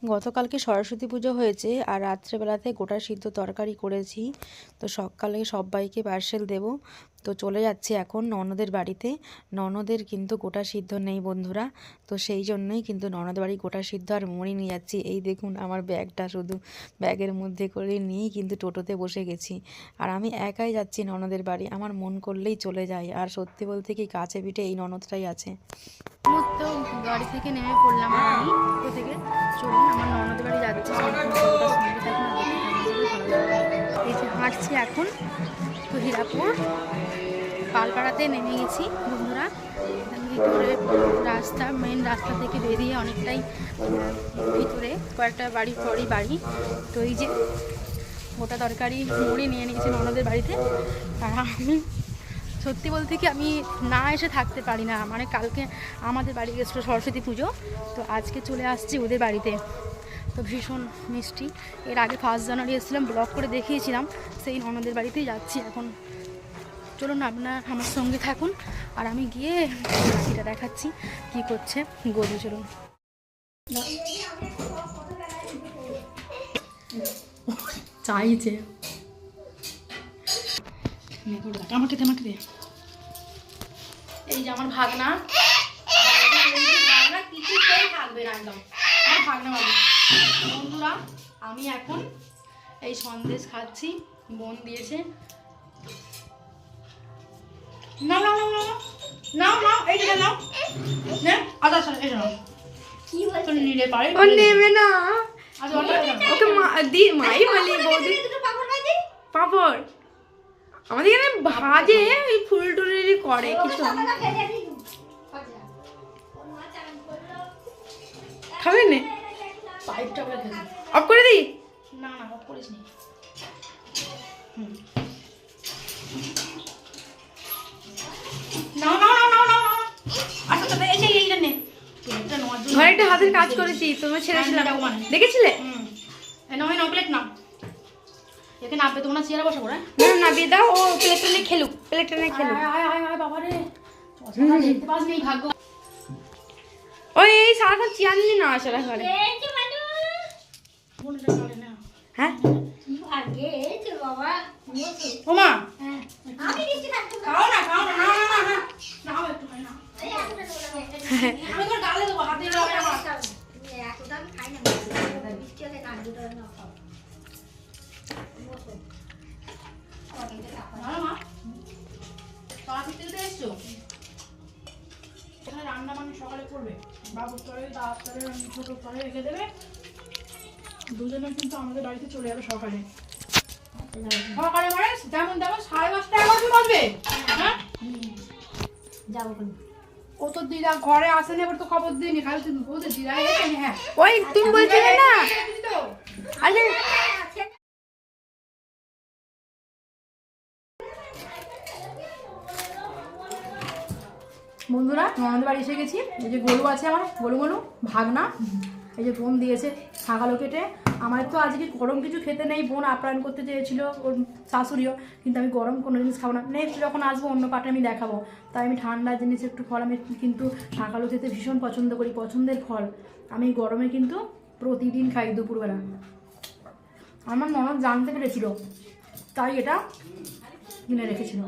গতকালকে সরস্বতী পুজো হয়েছে আর রাত্রেবেলাতে গোটা সিদ্ধ তরকারি করেছি। তো সকালে সবাইকে পার্সেল দেব। তো চলে যাচ্ছি এখন ননদের বাড়িতে। ননদের কিন্তু গোটা সিদ্ধ নেই বন্ধুরা, তো সেই জন্যই কিন্তু ননদ বাড়ি গোটা সিদ্ধ আর মুড়ি নিয়ে যাচ্ছি। এই দেখুন আমার ব্যাগটা, শুধু ব্যাগের মধ্যে করে নিয়েই কিন্তু টোটোতে বসে গেছি। আর আমি একাই যাচ্ছি ননদের বাড়ি, আমার মন করলেই চলে যাই। আর সত্যি বলতে কি কাছে পিঠে এই ননদটাই আছে। তো গাড়ি থেকে নেমে পড়লাম আমি টোটো থেকে। চলুন আমার ননদের বাড়ি যাচ্ছি, এই যে হাঁটছি এখন। তো হীরাপুর পালপাড়াতে নেমে গেছি বন্ধুরা। ভিতরে রাস্তা, মেন রাস্তা থেকে বেরিয়ে অনেকটাই ভিতরে কয়েকটা বাড়ি পরই বাড়ি। তো এই যে গোটা তরকারি মুড়ি নিয়ে নিয়েছি ননদের বাড়িতে। আর আমি সত্যি বলতে কি আমি না এসে থাকতে পারি না। মানে কালকে আমাদের বাড়ি গেছিলো সরস্বতী পুজো, তো আজকে চলে আসছি ওদের বাড়িতে। তো ভীষণ মিষ্টি। এর আগে 1 জানুয়ারি এসেছিলাম, ব্লগ করে দেখিয়েছিলাম, সেই ননদের বাড়িতেই যাচ্ছি এখন। চলুন আপনার আমার সঙ্গে থাকুন আর আমি গিয়ে বাকিটা দেখাচ্ছি কি করছে গরু। চলুন। চাইছে আমাকে দে। এই যে আমার ভাগনা, কিছুতেই থাকবে না একদম আমার ভাগনা বাবু। বন্ধুরা আমি এখন এই সন্দেশ খাচ্ছি, বোন দিয়েছে। নাও নাও নাও নাও নাও নাও, এইটা নাও নে। আচ্ছা এই নাও। কি হচ্ছে নিলে পারে ও নেবে না। আজ ওকে মাই বলি বৌদি পাপড় আমাদের এখানে ভাজে, ওই ফুল টুলেরই করে কিছু। খাবেন না? পাইপটা করে খেতে অফ করে দিই। না না অফ করিস নি। ঘরে একটা হাতের কাজ করেছি, তোমার ছেড়েছিলাম, দেখেছিলে? প্লেট না এখানে নামবে, তোমরা চেয়ারে বসে পড়ে নামিয়ে দাও। ও প্লেটটা নিয়ে খেলুক, প্লেটটা নিয়ে খেলুক। বাবা রে দেখতে পাস নেই ভাগ্য। ওই এই সারাক্ষণ চেয়ার নিয়ে না আসলে ঘরে। হ্যাঁ ওমা খাও না খাও না না না না নাও একটু খাই না। আমি তো ডালে দেবো হাতে লাগাই আমার এতটা আমি খাই না, বৃষ্টি হলে কান দুটো না খাও। রান্না মানে সকালে করবে, বাবুর তরে তাড়াতাড়ি ছোট করে রেখে দেবে। দুজনে কিন্তু আমাদের বাড়িতে চলে যাবে সকালে। সকালে মানে যেমন তেমন 5:30 11 বাজবে। হ্যাঁ যাবো কেন? ও তো দিদা ঘরে আসেনি, এবার তো খবর দিইনি, খালি তুমি বলতে দিদা এসেনি। হ্যাঁ ওই তুমি বলছিলে না। আরে বন্ধুরা ননদের বাড়ি এসে গেছি। এই যে গরু আছে আমার, গরু ভাগনা। এই যে বোন দিয়েছে ছাগালো কেটে। আমার তো আজকে গরম কিছু খেতে নেই, বোন আপ্যায়ন করতে চেয়েছিল ওর শাশুড়িও, কিন্তু আমি গরম কোনো জিনিস খাবো না। নেক্সট যখন আসবো অন্য পাটে আমি দেখাবো। তাই আমি ঠান্ডা জিনিস একটু ফল, আমি কিন্তু ছাগালো খেতে ভীষণ পছন্দ করি, পছন্দের ফল। আমি গরমে কিন্তু প্রতিদিন খাই দুপুরবেলা। আমার ননদ জানতে পেরেছিল, তাই এটা কিনে রেখেছিল।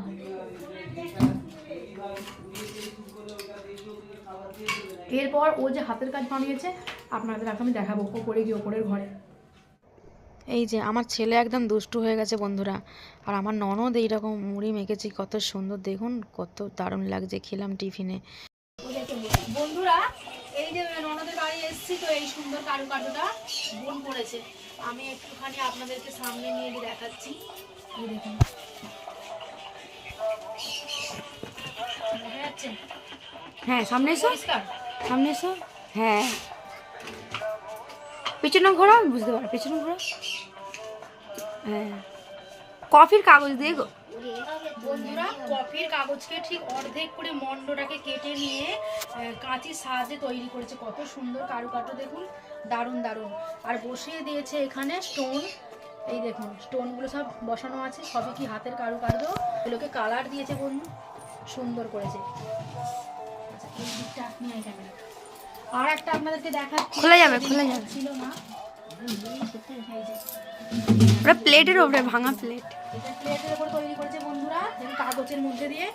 এরপর ও যে হাতের কাজ বানিয়েছে আপনাদের আমি দেখাবো, ও করে গিয়ে ওপরের ঘরে। এই যে আমার ছেলে একদম দুষ্টু হয়ে গেছে বন্ধুরা। আর আমার ননদ এইরকম মুড়ি মেখেছি, কত সুন্দর দেখুন, কত দারুণ লাগছে, খেলাম টিফিনে। বন্ধুরা এই যে ননদের বাড়ি এসেছি, তো এই সুন্দর কারুকার্যটা বোন করেছে। আমি একটুখানি আপনাদেরকে সামনে নিয়ে গিয়ে দেখাচ্ছি। এই দেখুন দেখা যাচ্ছে? হ্যাঁ সামনে এসো, সামনে এসো। হ্যাঁ পেছনে ঘোরা, বুঝতে পারো পেছনে ঘোরা। হ্যাঁ কফির কাগজ দিয়ে গো বন্ধুরা, কফির কাগজকে ঠিক অর্ধেক করে মন্ডটাকে কেটে নিয়ে কাঁচির সাহায্যে তৈরি করেছে। কত সুন্দর কারুকার্য দেখুন, দারুণ দারুণ। আর বসিয়ে দিয়েছে এখানে স্টোন। এই দেখুন স্টোনগুলো সব বসানো আছে, সবই কি হাতের কারুকার্য। এগুলোকে কালার দিয়েছে বন্ধু, সুন্দর করেছে। আচ্ছা এই দিকটা নিয়ে ক্যামেরা আর একটা আপনাদেরকে দেখাচ্ছি, খোলা যাবে, খোলা যাবে। ছিল না, ওটা প্লেটের ওপরে, ভাঙা প্লেট। এটা প্লেটের উপর তৈরি করেছে বন্ধুরা, দেখুন কাগজের মধ্যে দিয়ে,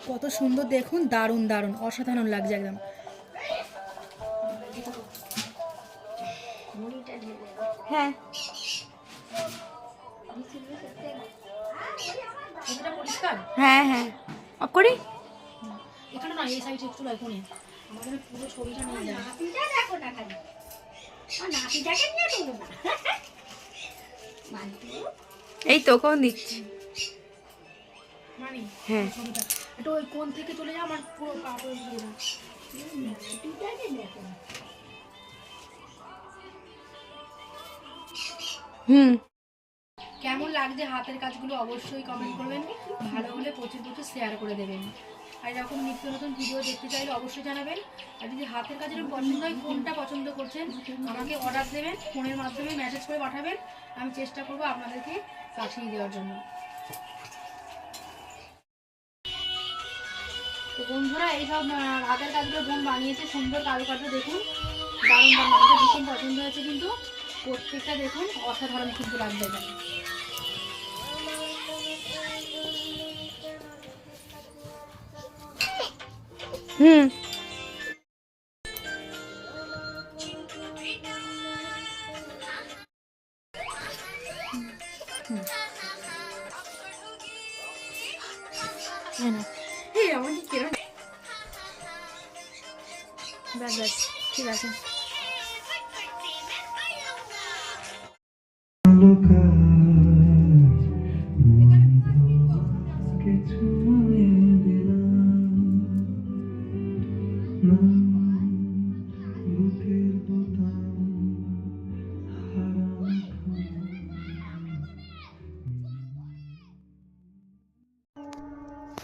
কত সুন্দর দেখুন, দারুণ দারুণ অসাধারণ লাগছে একদম। হ্যাঁ, এটা পরিষ্কার, হ্যাঁ, হ্যাঁ, অফ করি। এখানে না, এই সাইডে একটু রাখুন, আমাদের পুরো ছবিটা নিয়ে যায়। এই তো কোন দিচ্ছি। মানে হ্যাঁ, ছবিটা একটু ওই কোণ থেকে চলে যাও, আমার পুরো কাপড় দিয়ে দাও। হুম। কেমন লাগছে হাতের কাজগুলো অবশ্যই কমেন্ট করবেন, ভালো হলে প্রচুর প্রচুর শেয়ার করে দেবেন। আর এরকম নিত্য নতুন ভিডিও দেখতে চাইলে অবশ্যই জানাবেন। আর যদি হাতের কাজের পছন্দ হয়, কোনটা পছন্দ করছেন আমাকে অর্ডার দেবেন, ফোনের মাধ্যমে মেসেজ করে পাঠাবেন, আমি চেষ্টা করবো আপনাদেরকে পাঠিয়ে দেওয়ার জন্য। তো বন্ধুরা, এইসব হাতের কাজগুলো বোন বানিয়েছে, সুন্দর কারুকার্য দেখুন, দারুণ দারুণ, আমাকে ভীষণ পছন্দ হয়েছে, কিন্তু প্রত্যেকটা দেখুন অসাধারণ কিন্তু লাগবে এখানে। হুম। এই আমার কি কেরম, ব্যাস ব্যাস, ঠিক আছে।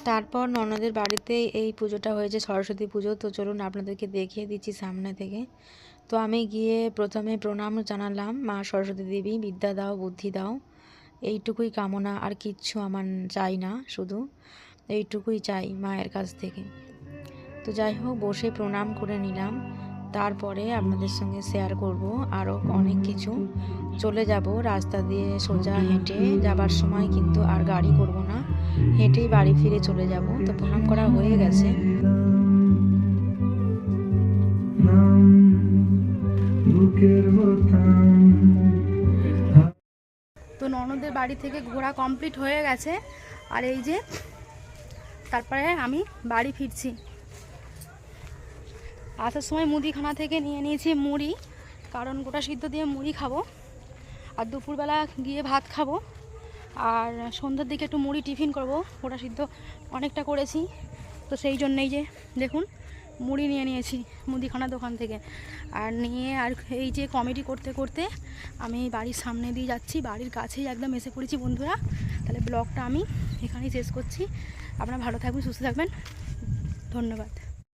তারপর ননদের বাড়িতে এই পুজোটা হয়েছে, সরস্বতী পুজো। তো চলুন আপনাদেরকে দেখিয়ে দিচ্ছি সামনে থেকে। তো আমি গিয়ে প্রথমে প্রণাম জানালাম, মা সরস্বতী দেবী বিদ্যা দাও, বুদ্ধি দাও, এইটুকুই কামনা, আর কিচ্ছু আমার চাই না, শুধু এইটুকুই চাই মায়ের কাছ থেকে। তো যাই হোক, বসে প্রণাম করে নিলাম। তারপরে আপনাদের সঙ্গে শেয়ার করব আরও অনেক কিছু। চলে যাব রাস্তা দিয়ে সোজা হেঁটে, যাবার সময় কিন্তু আর গাড়ি করব না, হেঁটেই বাড়ি ফিরে চলে যাব। তো প্রণাম করা হয়ে গেছে। তো ননদের বাড়ি থেকে ঘোরা কমপ্লিট হয়ে গেছে, আর এই যে তারপরে আমি বাড়ি ফিরছি। আসার সময় মুদিখানা থেকে নিয়ে নিয়েছি মুড়ি, কারণ গোটা সিদ্ধ দিয়ে মুড়ি খাবো, আর দুপুরবেলা গিয়ে ভাত খাবো, আর সন্ধ্যার দিকে একটু মুড়ি টিফিন করব। গোটা সিদ্ধ অনেকটা করেছি, তো সেই জন্যেই যে দেখুন মুড়ি নিয়ে নিয়েছি মুদিখানা দোকান থেকে। আর নিয়ে আর এই যে কমেডি করতে করতে আমি বাড়ির সামনে দিয়ে যাচ্ছি, বাড়ির কাছেই একদম এসে পড়েছি বন্ধুরা। তাহলে ব্লগটা আমি এখানেই শেষ করছি। আপনারা ভালো থাকবেন, সুস্থ থাকবেন, ধন্যবাদ।